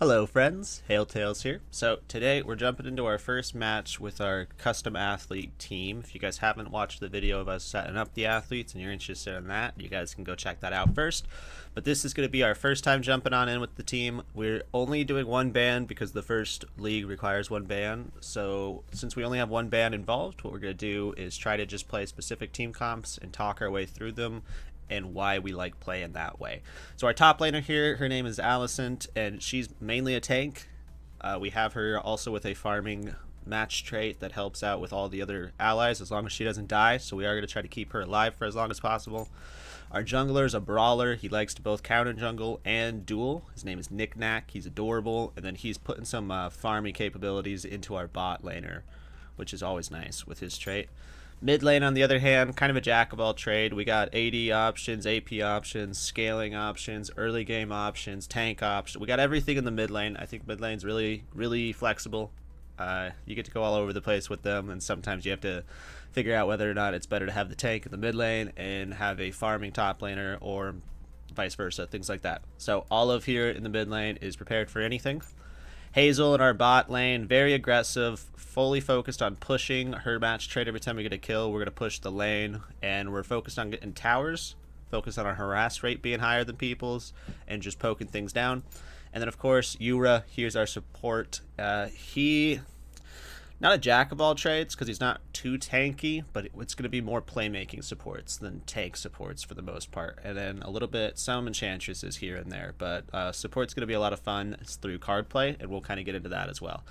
Hello friends, Hail Tales here. So today we're jumping into our first match with our custom athlete team. If you guys haven't watched the video of us setting up the athletes and you're interested in that, you guys can go check that out first. But this is going to be our first time jumping on in with the team. We're only doing one ban because the first league requires one ban. So since we only have one ban involved, what we're going to do is try to just play specific team comps and talk our way through them and why we like playing that way. So our top laner here, her name is Alicent, and she's mainly a tank. We have her also with a farming match trait that helps out with all the other allies as long as she doesn't die, so we are going to try to keep her alive for as long as possible. Our jungler is a brawler. He likes to both counter jungle and duel. His name is Knick-Knack. He's adorable, and then he's putting some farming capabilities into our bot laner, which is always nice with his trait. Mid lane, on the other hand, kind of a jack of all trade. We got AD options, AP options, scaling options, early game options, tank options. We got everything in the mid lane. I think mid lane's really flexible. You get to go all over the place with them, and sometimes you have to figure out whether or not it's better to have the tank in the mid lane and have a farming top laner, or vice versa, things like that. So all of here in the mid lane is prepared for anything. Hazel in our bot lane, very aggressive, fully focused on pushing her match trade. Every time we get a kill, we're going to push the lane, and we're focused on getting towers, focused on our harass rate being higher than people's, and just poking things down. And then, of course, Yura, here's our support. He, not a jack of all trades because he's not too tanky, but it's going to be more playmaking supports than tank supports for the most part. And then a little bit, some enchantresses here and there, but support's going to be a lot of fun. It's through card play, and we'll kind of get into that as well.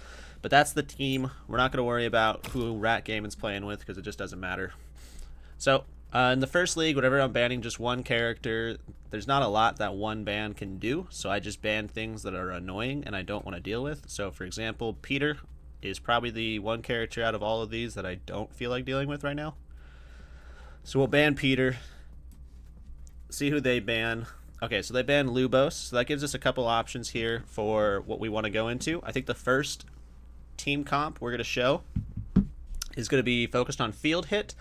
But that's the team. We're not going to worry about who Rat Gamin's playing with because it just doesn't matter. So in the first league, whenever I'm banning just one character, there's not a lot that one ban can do, so I just ban things that are annoying and I don't want to deal with. So for example, Peter is probably the one character out of all of these that I don't feel like dealing with right now. So we'll ban Peter. See who they ban. Okay, so they ban Lubos. So that gives us a couple options here for what we want to go into. I think the first team comp we're going to show is going to be focused on field hit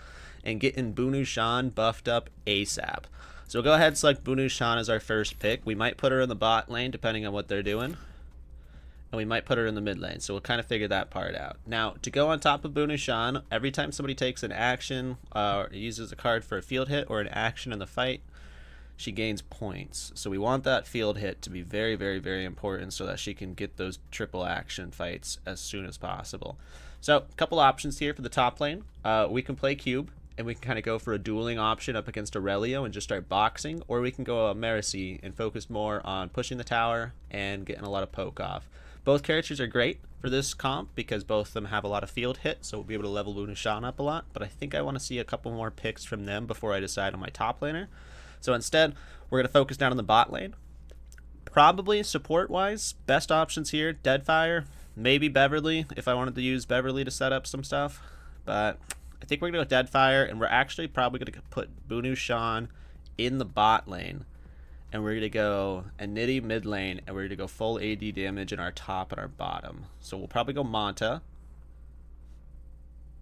and getting Bunu Shan buffed up ASAP. So we'll go ahead and select Bunu Shan as our first pick. We might put her in the bot lane depending on what they're doing, and we might put her in the mid lane, so we'll kind of figure that part out. Now, to go on top of Bunu Shan, every time somebody takes an action or uses a card for a field hit or an action in the fight, she gains points. So we want that field hit to be very important so that she can get those triple action fights as soon as possible. So a couple options here for the top lane. We can play Cube, and we can kind of go for a dueling option up against Aurelio and just start boxing, or we can go a Mercy and focus more on pushing the tower and getting a lot of poke off. Both characters are great for this comp because both of them have a lot of field hit, so we'll be able to level Bunu Shan up a lot, but I think I want to see a couple more picks from them before I decide on my top laner. So instead, we're going to focus down on the bot lane. Probably support-wise, best options here, Deadfire, maybe Beverly if I wanted to use Beverly to set up some stuff, but I think we're going to go with Deadfire, and we're actually probably going to put Bunu Shan in the bot lane. And we're going to go Nitty mid lane, and we're going to go full AD damage in our top and our bottom. So we'll probably go Manta.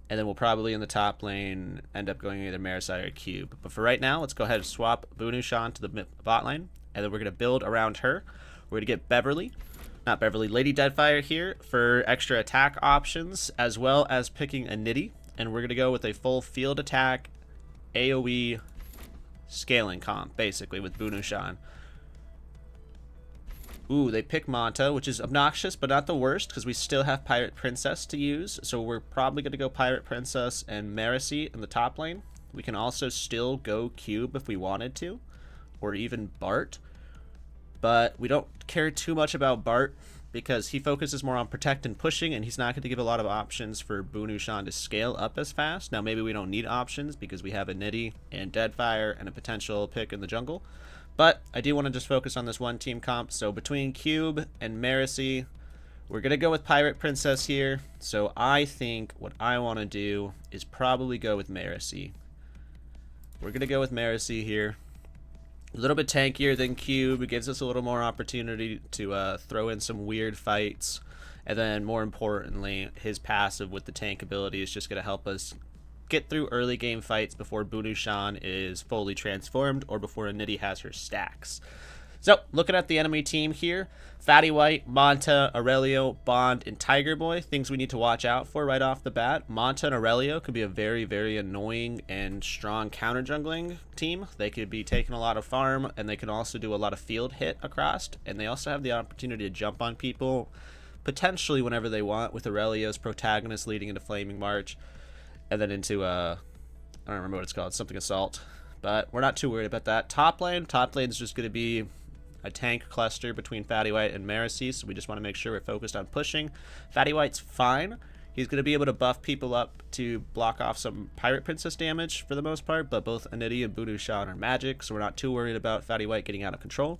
And then we'll probably in the top lane end up going either Marisi or Cube. But for right now, let's go ahead and swap Bunu Shan to the bot lane. And then we're going to build around her. We're going to get Beverly. Not Beverly, Lady Deadfire here for extra attack options, as well as picking a Nitty. And we're going to go with a full field attack AoE scaling comp, basically, with Bunu Shan. Ooh, they pick Manta, which is obnoxious, but not the worst, because we still have Pirate Princess to use. So we're probably going to go Pirate Princess and Mercy in the top lane. We can also still go Cube if we wanted to, or even Bart. But we don't care too much about Bart, because he focuses more on protect and pushing, and he's not going to give a lot of options for Bunu Shan to scale up as fast. Now, maybe we don't need options because we have a Nitty and Deadfire and a potential pick in the jungle. But I do want to just focus on this one team comp. So between Cube and Mercy, we're going to go with Pirate Princess here. So I think what I want to do is probably go with Mercy. We're going to go with Mercy here. A little bit tankier than Cube. It gives us a little more opportunity to throw in some weird fights. And then more importantly, his passive with the tank ability is just going to help us get through early game fights before Bunu Shan is fully transformed or before a Nitty has her stacks. So, looking at the enemy team here, Fatty White, Monta, Aurelio, Bond, and Tiger Boy, things we need to watch out for right off the bat. Monta and Aurelio could be a very, very annoying and strong counter jungling team. They could be taking a lot of farm, and they can also do a lot of field hit across, and they also have the opportunity to jump on people potentially whenever they want, with Aurelio's protagonist leading into Flaming March, and then into, I don't remember what it's called, something Assault. But we're not too worried about that. Top lane is just going to be a tank cluster between Fatty White and Marisi, so we just want to make sure we're focused on pushing. Fatty White's fine. He's going to be able to buff people up to block off some Pirate Princess damage for the most part, but both Anity and Bunushan are magic, so we're not too worried about Fatty White getting out of control.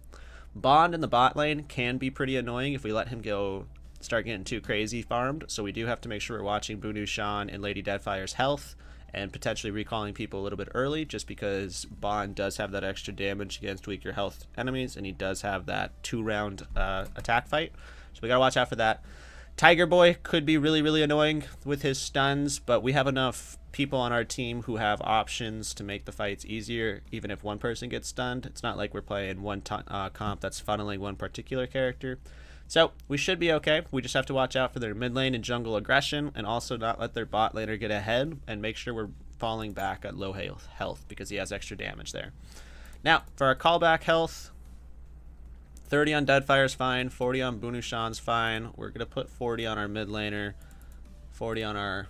Bond in the bot lane can be pretty annoying if we let him start getting too crazy farmed, so we do have to make sure we're watching Bunushan and Lady Deadfire's health, and potentially recalling people a little bit early, just because Bond does have that extra damage against weaker health enemies, and he does have that 2-round attack fight, so we gotta watch out for that. Tiger Boy could be really, really annoying with his stuns, but we have enough people on our team who have options to make the fights easier, even if one person gets stunned. It's not like we're playing one comp that's funneling one particular character. So we should be okay. We just have to watch out for their mid lane and jungle aggression, and also not let their bot laner get ahead, and make sure we're falling back at low health because he has extra damage there. Now, for our callback health, 30 on Deadfire's fine, 40 on Bunushan's fine. We're going to put 40 on our mid laner, 40 on our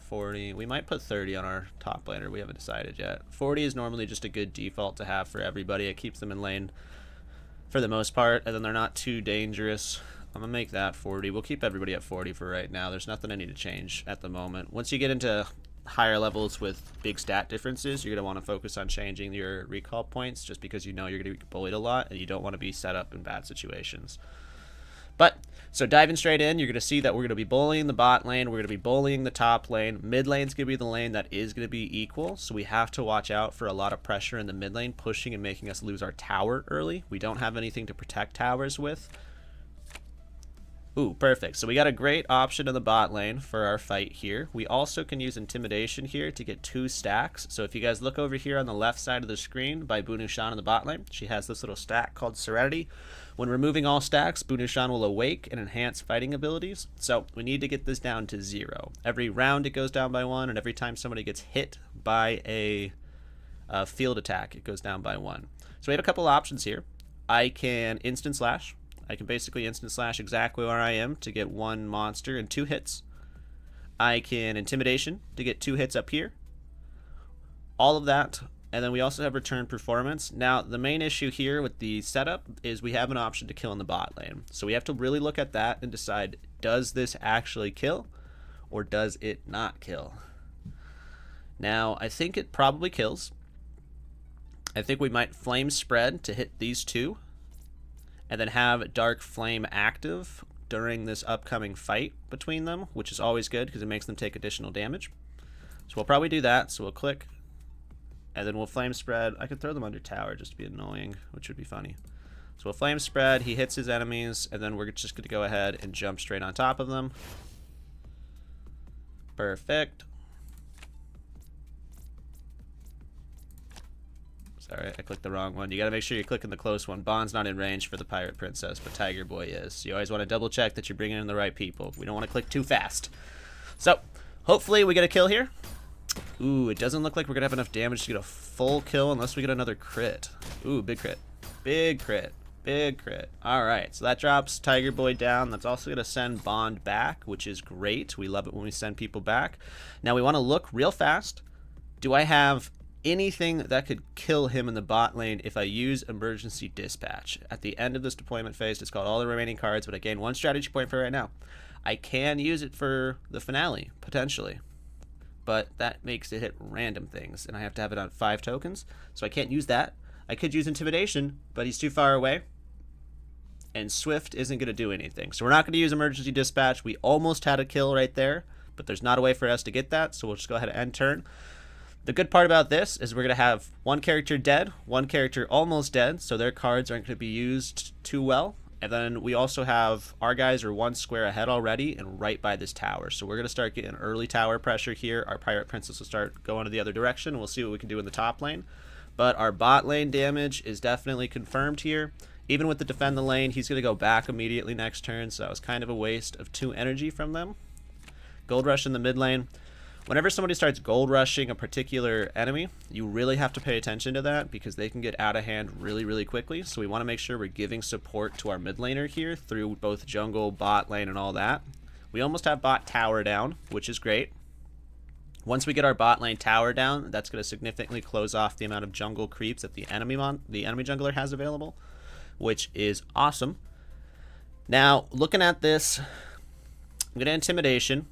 40. We might put 30 on our top laner. We haven't decided yet. 40 is normally just a good default to have for everybody. It keeps them in lane for the most part, and then they're not too dangerous. I'm gonna make that 40. We'll keep everybody at 40 for right now. There's nothing I need to change at the moment. Once you get into higher levels with big stat differences, you're gonna want to focus on changing your recall points, just because you know you're gonna be bullied a lot and you don't want to be set up in bad situations. But, so diving straight in, you're going to see that we're going to be bullying the bot lane, we're going to be bullying the top lane, mid lane's going to be the lane that is going to be equal, so we have to watch out for a lot of pressure in the mid lane, pushing and making us lose our tower early. We don't have anything to protect towers with. Ooh, perfect. So we got a great option in the bot lane for our fight here. We also can use Intimidation here to get 2 stacks. So if you guys look over here on the left side of the screen by Bunushan in the bot lane, she has this little stack called Serenity. When removing all stacks, Bunushan will awake and enhance fighting abilities. So we need to get this down to 0. Every round it goes down by 1, and every time somebody gets hit by a field attack, it goes down by 1. So we have a couple options here. I can Instant Slash. I can basically Instant Slash exactly where I am to get 1 monster and 2 hits. I can Intimidation to get 2 hits up here. All of that. And then we also have Return Performance. Now, the main issue here with the setup is we have an option to kill in the bot lane. So we have to really look at that and decide, does this actually kill or does it not kill? Now, I think it probably kills. I think we might Flame Spread to hit these 2. And then have Dark Flame active during this upcoming fight between them, which is always good because it makes them take additional damage. So we'll probably do that. So we'll click, and then we'll Flame Spread. I could throw them under tower just to be annoying, which would be funny. So we'll Flame Spread, he hits his enemies, and then we're just going to go ahead and jump straight on top of them. Perfect. Sorry, I clicked the wrong one. You gotta make sure you're clicking the close one. Bond's not in range for the Pirate Princess, but Tiger Boy is. You always want to double check that you're bringing in the right people. We don't want to click too fast. So, hopefully we get a kill here. Ooh, it doesn't look like we're gonna have enough damage to get a full kill unless we get another crit. Ooh, big crit. Big crit. Big crit. Alright, so that drops Tiger Boy down. That's also gonna send Bond back, which is great. We love it when we send people back. Now we want to look real fast. Do I have anything that could kill him in the bot lane if I use Emergency Dispatch? At the end of this deployment phase, it's called all the remaining cards, but I gain 1 strategy point for right now. I can use it for the finale, potentially, but that makes it hit random things, and I have to have it on 5 tokens, so I can't use that. I could use Intimidation, but he's too far away, and Swift isn't going to do anything, so we're not going to use Emergency Dispatch. We almost had a kill right there, but there's not a way for us to get that, so we'll just go ahead and end turn. The good part about this is we're going to have 1 character dead, 1 character almost dead, so their cards aren't going to be used too well. And then we also have our guys are 1 square ahead already and right by this tower. So we're going to start getting early tower pressure here. Our Pirate Princess will start going to the other direction. We'll see what we can do in the top lane. But our bot lane damage is definitely confirmed here. Even with the defend the lane, he's going to go back immediately next turn, so that was kind of a waste of 2 energy from them. Gold rush in the mid lane. Whenever somebody starts gold rushing a particular enemy, you really have to pay attention to that because they can get out of hand really, really quickly. So we want to make sure we're giving support to our mid laner here through both jungle, bot lane, and all that. We almost have bot tower down, which is great. Once we get our bot lane tower down, that's going to significantly close off the amount of jungle creeps that the enemy jungler has available, which is awesome. Now, looking at this, I'm going to Intimidation.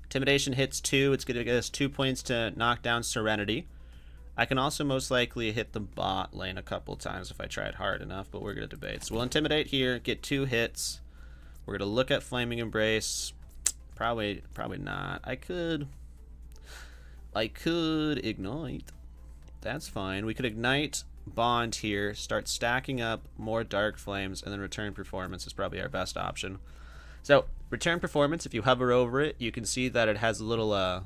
Intimidation hits 2. It's going to get us 2 points to knock down Serenity. I can also most likely hit the bot lane a couple times if I try it hard enough, but we're going to debate. So we'll Intimidate here, get 2 hits. We're going to look at Flaming Embrace. Probably not. I could Ignite. That's fine. We could Ignite Bond here, start stacking up more Dark Flames, and then Return Performance is probably our best option. So, Return Performance, if you hover over it, you can see that it has a little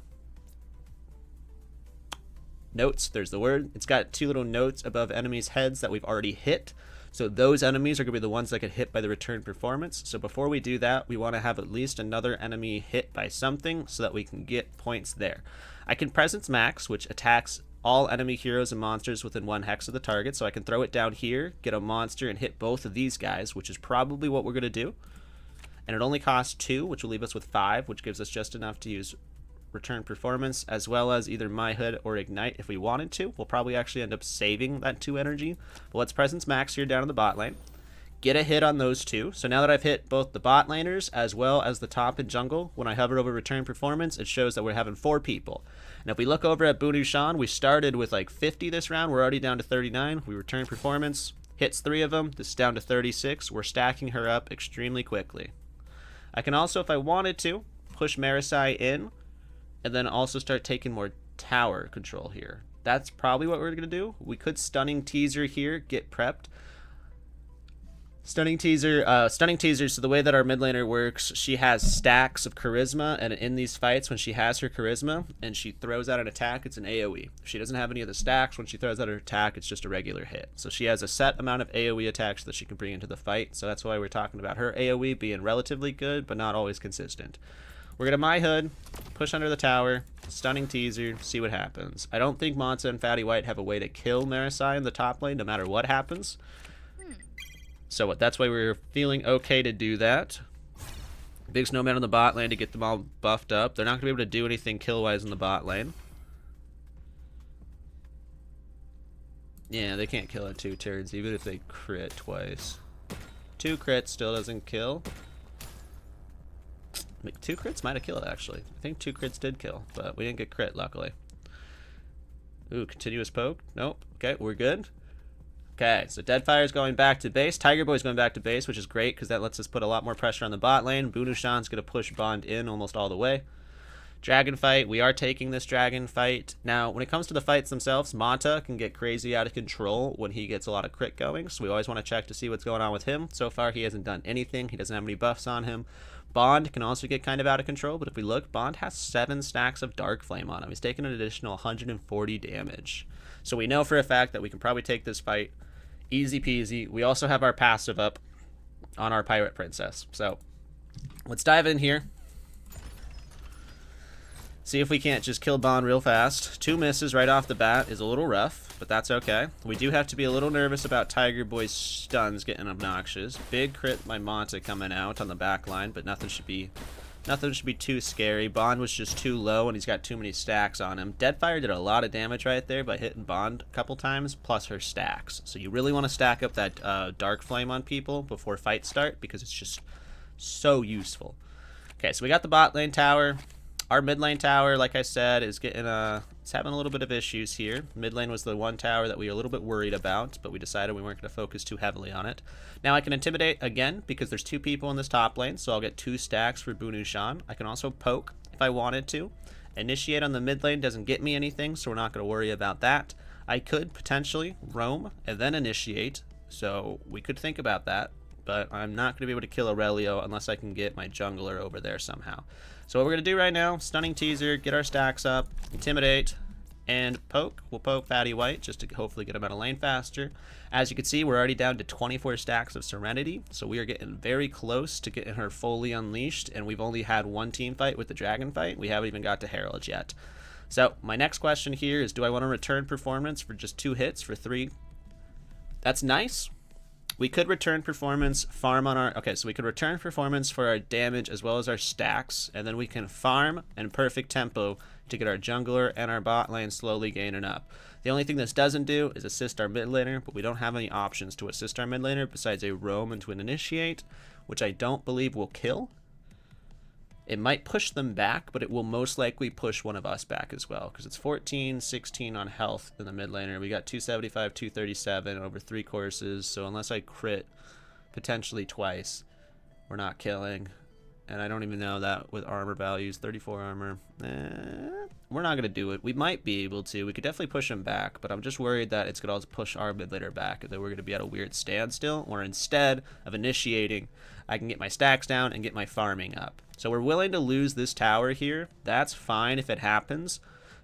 notes. There's the word. It's got 2 little notes above enemies' heads that we've already hit. So those enemies are going to be the ones that get hit by the Return Performance. So before we do that, we want to have at least another enemy hit by something so that we can get points there. I can Presence Max, which attacks all enemy heroes and monsters within 1 hex of the target. So I can throw it down here, get a monster, and hit both of these guys, which is probably what we're going to do. And it only costs 2, which will leave us with 5, which gives us just enough to use Return Performance, as well as either My Hood or Ignite if we wanted to. We'll probably actually end up saving that 2 energy. But let's Presence Max here down in the bot lane. Get a hit on those 2. So now that I've hit both the bot laners as well as the top and jungle, when I hover over Return Performance, it shows that we're having 4 people. And if we look over at Bunu Shan, we started with like 50 this round. We're already down to 39. We Return Performance, hits 3 of them. This is down to 36. We're stacking her up extremely quickly. I can also, if I wanted to, push Marisai in and then also start taking more tower control here. That's probably what we're going to do. We could Stunning Teaser here, get prepped. Stunning Teaser, so the way that our mid laner works, she has stacks of charisma, and in these fights, when she has her charisma and she throws out an attack, it's an AoE. If she doesn't have any of the stacks, when she throws out her attack, it's just a regular hit. So she has a set amount of AoE attacks that she can bring into the fight, so that's why we're talking about her AoE being relatively good, but not always consistent. We're going to My Hood, push under the tower, Stunning Teaser, see what happens. I don't think Monta and Fatty White have a way to kill Marisai in the top lane, no matter what happens. So that's why we're feeling okay to do that. Big Snowman on the bot lane to get them all buffed up. They're not going to be able to do anything kill-wise in the bot lane. Yeah, they can't kill in 2 turns, even if they crit twice. 2 crits still doesn't kill. 2 crits might have killed, actually. I think 2 crits did kill, but we didn't get crit, luckily. Ooh, continuous poke? Nope. Okay, we're good. Okay, so Deadfire's going back to base. Tiger Boy's going back to base, which is great because that lets us put a lot more pressure on the bot lane. Bunu Shan's going to push Bond in almost all the way. Dragon fight. We are taking this dragon fight. Now, when it comes to the fights themselves, Monta can get crazy out of control when he gets a lot of crit going, so we always want to check to see what's going on with him. So far, he hasn't done anything. He doesn't have any buffs on him. Bond can also get kind of out of control, but if we look, Bond has 7 stacks of Dark Flame on him. He's taking an additional 140 damage. So we know for a fact that we can probably take this fight easy peasy. We also have our passive up on our Pirate Princess. So let's dive in here. See if we can't just kill Bond real fast. 2 misses right off the bat is a little rough, but that's okay. We do have to be a little nervous about Tiger Boy's stuns getting obnoxious. Big crit by Monta coming out on the back line, but nothing should be too scary. Bond was just too low, and he's got too many stacks on him. Deadfire did a lot of damage right there by hitting Bond a couple times, plus her stacks. So you really want to stack up that Dark Flame on people before fights start, because it's just so useful. Okay, so we got the bot lane tower. Our mid lane tower, like I said, is getting it's having a little bit of issues here. Mid lane was the one tower that we were a little bit worried about, but we decided we weren't going to focus too heavily on it. Now I can Intimidate again because there's 2 people in this top lane, so I'll get 2 stacks for Bunu Shan. I can also poke if I wanted to. Initiate on the mid lane doesn't get me anything, so we're not going to worry about that. I could potentially roam and then initiate, so we could think about that, but I'm not going to be able to kill Aurelio unless I can get my jungler over there somehow. So what we're going to do right now, Stunning Teaser, get our stacks up, Intimidate, and poke. We'll poke Fatty White just to hopefully get him out of lane faster. As you can see, we're already down to 24 stacks of Serenity, so we are getting very close to getting her fully unleashed, and we've only had one team fight with the Dragon fight. We haven't even got to Herald yet. So my next question here is, do I want to return performance for just 2 hits for 3? That's nice. We could return performance, farm on our... Okay, so we could return performance for our damage as well as our stacks, and then we can farm and perfect tempo to get our jungler and our bot lane slowly gaining up. The only thing this doesn't do is assist our mid laner, but we don't have any options to assist our mid laner besides a roam into an initiate, which I don't believe will kill. It might push them back, but it will most likely push one of us back as well, because it's 14, 16 on health in the mid laner. We got 275, 237 over 3 courses, so unless I crit potentially twice, we're not killing. And I don't even know that with armor values. 34 armor. We're not going to do it. We might be able to. We could definitely push him back, but I'm just worried that it's going to also push our mid laner back, that we're going to be at a weird standstill, or instead of initiating, I can get my stacks down and get my farming up. So we're willing to lose this tower here. That's fine if it happens,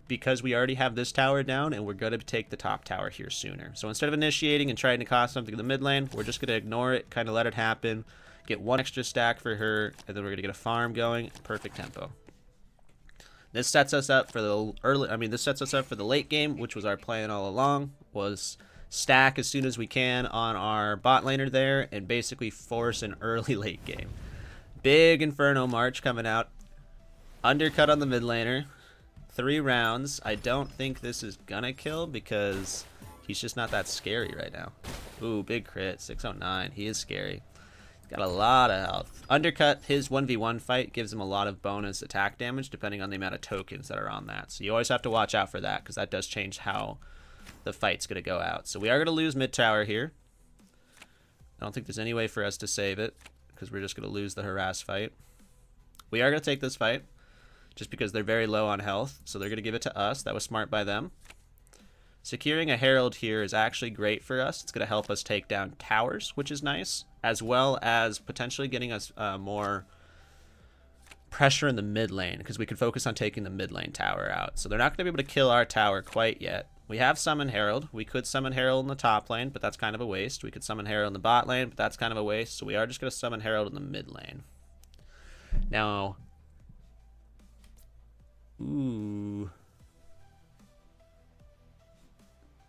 because we already have this tower down, and we're going to take the top tower here sooner. So instead of initiating and trying to cost something in the mid lane, we're just going to ignore it, kind of let it happen, get 1 extra stack for her, and then we're going to get a farm going. Perfect tempo. This sets us up for the this sets us up for the late game, which was our plan all along, was stack as soon as we can on our bot laner there and basically force an early late game. Big Inferno March coming out. Undercut on the mid laner. 3 rounds. I don't think this is gonna kill because he's just not that scary right now. Ooh, big crit. 609. He is scary. Got a lot of health. Undercut, his 1v1 fight gives him a lot of bonus attack damage depending on the amount of tokens that are on that. So you always have to watch out for that because that does change how the fight's going to go out. So we are going to lose mid tower here. I don't think there's any way for us to save it because we're just going to lose the harass fight. We are going to take this fight just because they're very low on health. So they're going to give it to us. That was smart by them. Securing a Herald here is actually great for us. It's going to help us take down towers, which is nice, as well as potentially getting us more pressure in the mid lane, because we could focus on taking the mid lane tower out. So they're not going to be able to kill our tower quite yet. We have Summon Herald. We could Summon Herald in the top lane, but that's kind of a waste. We could Summon Herald in the bot lane, but that's kind of a waste. So we are just going to Summon Herald in the mid lane. Now, ooh...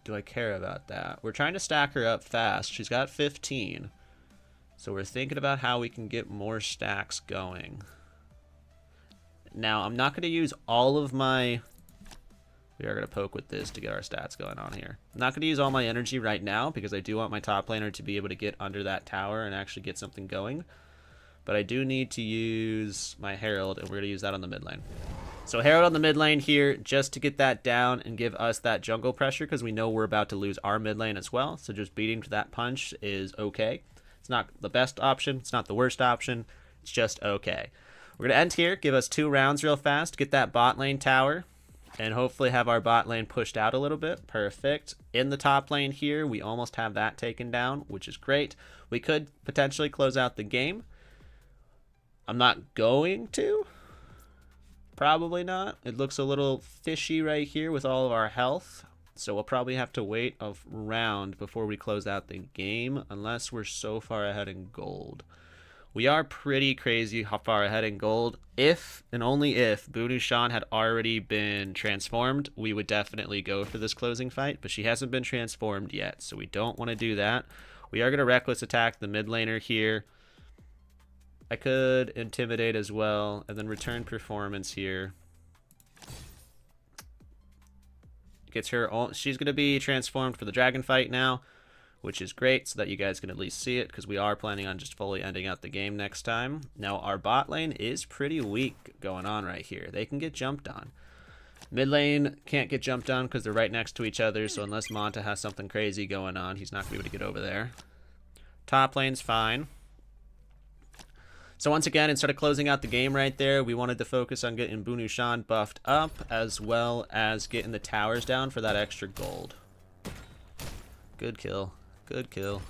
do I care about that? We're trying to stack her up fast. She's got 15. So we're thinking about how we can get more stacks going. Now, I'm not going to use all of my... We are going to poke with this to get our stats going on here. I'm not going to use all my energy right now because I do want my top laner to be able to get under that tower and actually get something going. But I do need to use my Herald, and we're going to use that on the mid lane. So Herald on the mid lane here just to get that down and give us that jungle pressure because we know we're about to lose our mid lane as well. So just beating to that punch is okay. It's not the best option. It's not the worst option. It's just okay. We're going to end here, give us 2 rounds real fast, get that bot lane tower, and hopefully have our bot lane pushed out a little bit. Perfect. In the top lane here, we almost have that taken down, which is great. We could potentially close out the game. I'm not going to. Probably not. It looks a little fishy right here with all of our health. So we'll probably have to wait a round before we close out the game, unless we're so far ahead in gold. We are pretty crazy how far ahead in gold. If, and only if, Bunushan had already been transformed, we would definitely go for this closing fight, but she hasn't been transformed yet, so we don't want to do that. We are going to reckless attack the mid laner here. I could intimidate as well, and then return performance here. Gets her all, she's going to be transformed for the dragon fight now, which is great, so that you guys can at least see it, because we are planning on just fully ending out the game next time. Now, our bot lane is pretty weak going on right here. They can get jumped on. Mid lane can't get jumped on because they're right next to each other, so unless Monta has something crazy going on, he's not going to be able to get over there. Top lane's fine. So once again, instead of closing out the game right there, we wanted to focus on getting Bunushan buffed up, as well as getting the towers down for that extra gold. Good kill. Good kill.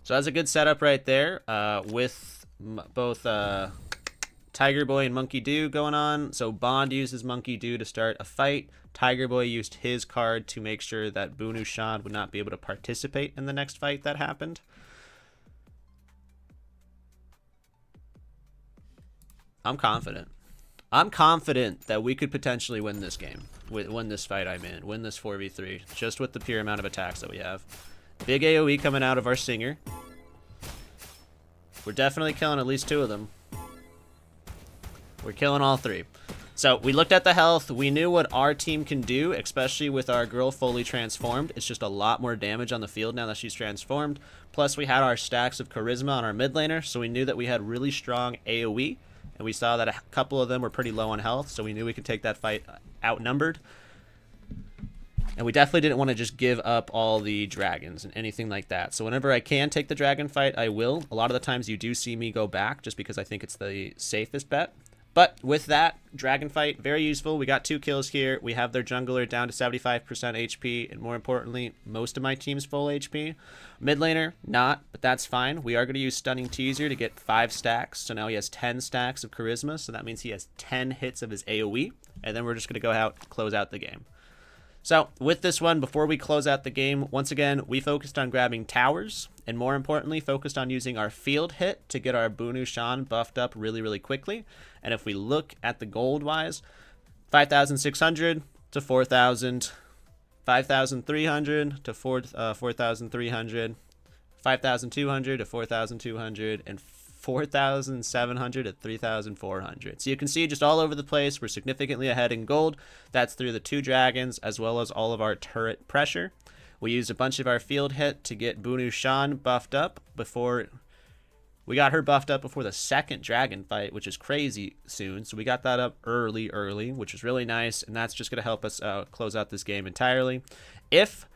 So that's a good setup right there, with both Tiger Boy and Monkey Do going on. So Bond uses Monkey Do to start a fight. Tiger Boy used his card to make sure that Bunu Shan would not be able to participate in the next fight that happened. I'm confident. I'm confident that we could potentially win this game. Win this fight I'm in. Win this 4v3. Just with the pure amount of attacks that we have. Big AoE coming out of our Singer. We're definitely killing at least 2 of them. We're killing all 3. So we looked at the health. We knew what our team can do, especially with our girl fully transformed. It's just a lot more damage on the field now that she's transformed. Plus we had our stacks of charisma on our mid laner, so we knew that we had really strong AoE. And we saw that a couple of them were pretty low on health, so we knew we could take that fight outnumbered. And we definitely didn't want to just give up all the dragons and anything like that. So whenever I can take the dragon fight, I will. A lot of the times you do see me go back just because I think it's the safest bet. But with that, dragon fight, very useful. We got 2 kills here. We have their jungler down to 75% HP. And more importantly, most of my team's full HP. Mid laner, not, but that's fine. We are going to use Stunning Teaser to get 5 stacks. So now he has 10 stacks of charisma. So that means he has 10 hits of his AoE. And then we're just going to go out and close out the game. So with this one, before we close out the game, once again, we focused on grabbing towers, and more importantly, focused on using our field hit to get our Bunu Shan buffed up really, really quickly. And if we look at the gold-wise, 5,600 to 4,000, 5,300 to 4,300, 5,200 to 4,200, and 4,700 to 3,400. So you can see just all over the place, we're significantly ahead in gold. That's through the 2 dragons as well as all of our turret pressure. We used a bunch of our field hit to get Bunu Shan buffed up before we got her buffed up before the 2nd dragon fight, which is crazy soon. So we got that up early, which is really nice, and that's just going to help us close out this game entirely. If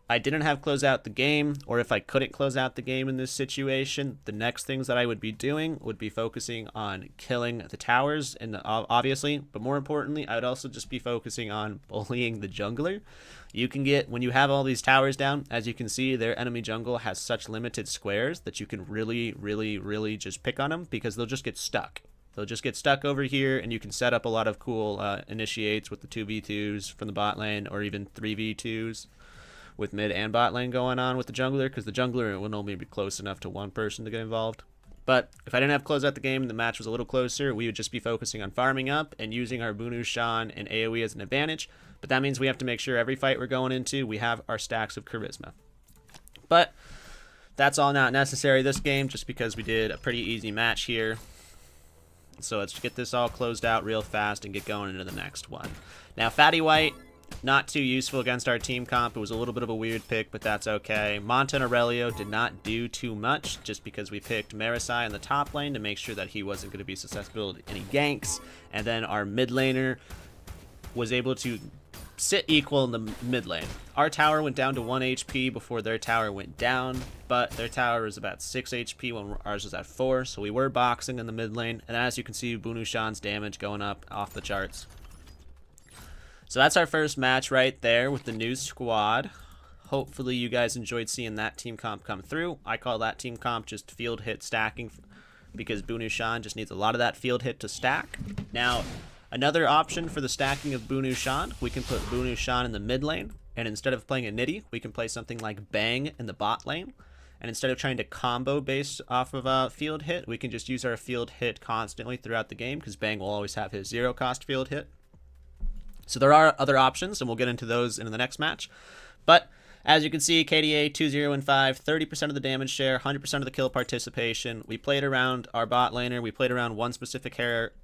I didn't have close out the game, or if I couldn't close out the game in this situation, the next things that I would be doing would be focusing on killing the towers, and obviously, but more importantly, I would also just be focusing on bullying the jungler. You can get, when you have all these towers down, as you can see, their enemy jungle has such limited squares that you can really just pick on them because they'll just get stuck. They'll just get stuck over here, and you can set up a lot of cool initiates with the 2v2s from the bot lane, or even 3v2s. With mid and bot lane going on with the jungler, because the jungler will normally be close enough to one person to get involved. But if I didn't have close out the game and the match was a little closer, we would just be focusing on farming up and using our Bunu Shan and AoE as an advantage. But that means we have to make sure every fight we're going into, we have our stacks of charisma. But that's all not necessary this game, just because we did a pretty easy match here. So let's get this all closed out real fast and get going into the next one. Now, Fatty White, not too useful against our team comp. It was a little bit of a weird pick, but that's okay. Monta and Aurelio did not do too much, just because we picked Marisai in the top lane to make sure that he wasn't going to be susceptible to any ganks. And then our mid laner was able to sit equal in the mid lane. Our tower went down to 1 HP before their tower went down, but their tower was about 6 HP when ours was at 4, so we were boxing in the mid lane. And as you can see, Bunu Shan's damage going up off the charts. So that's our first match right there with the new squad. Hopefully you guys enjoyed seeing that team comp come through. I call that team comp just field hit stacking because Bunu Shan just needs a lot of that field hit to stack. Now, another option for the stacking of Bunu Shan, we can put Bunu Shan in the mid lane, and instead of playing a Nitty, we can play something like Bang in the bot lane. And instead of trying to combo based off of a field hit, we can just use our field hit constantly throughout the game because Bang will always have his 0 cost field hit. So there are other options, and we'll get into those in the next match. But as you can see, KDA 2-0-5, 30% of the damage share, 100% of the kill participation. We played around our bot laner. We played around one specific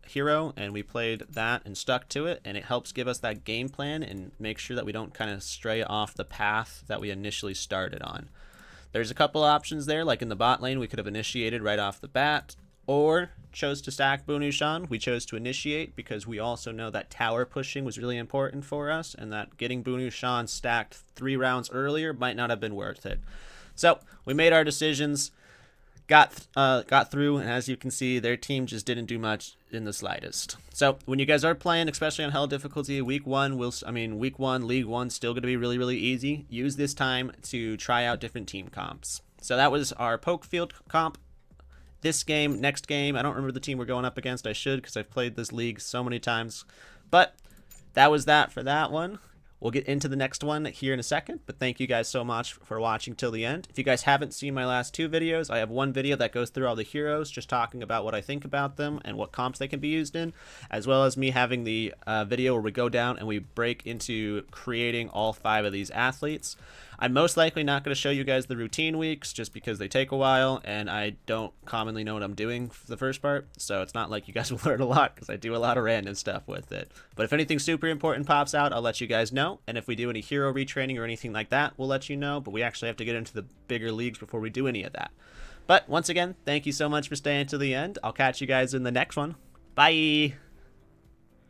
hero, and we played that and stuck to it. And it helps give us that game plan and make sure that we don't kind of stray off the path that we initially started on. There's a couple options there, like in the bot lane, we could have initiated right off the bat, or chose to stack Bunu Shan. We chose to initiate because we also know that tower pushing was really important for us, and that getting Bunu Shan stacked 3 rounds earlier might not have been worth it. So we made our decisions, got through, and as you can see, their team just didn't do much in the slightest. So when you guys are playing, especially on hell difficulty, week one, League One, still going to be really, really easy. Use this time to try out different team comps. So that was our poke field comp. this game, next game. I don't remember the team we're going up against. I should, because I've played this league so many times. But that was that for that one. We'll get into the next one here in a second, but thank you guys so much for watching till the end. If you guys haven't seen my last 2 videos, I have one video that goes through all the heroes, just talking about what I think about them and what comps they can be used in, as well as me having the video where we go down and we break into creating all 5 of these athletes. I'm most likely not going to show you guys the routine weeks just because they take a while and I don't commonly know what I'm doing for the first part, so it's not like you guys will learn a lot because I do a lot of random stuff with it. But if anything super important pops out, I'll let you guys know, and if we do any hero retraining or anything like that, we'll let you know, but we actually have to get into the bigger leagues before we do any of that. But once again, thank you so much for staying to the end. I'll catch you guys in the next one. Bye!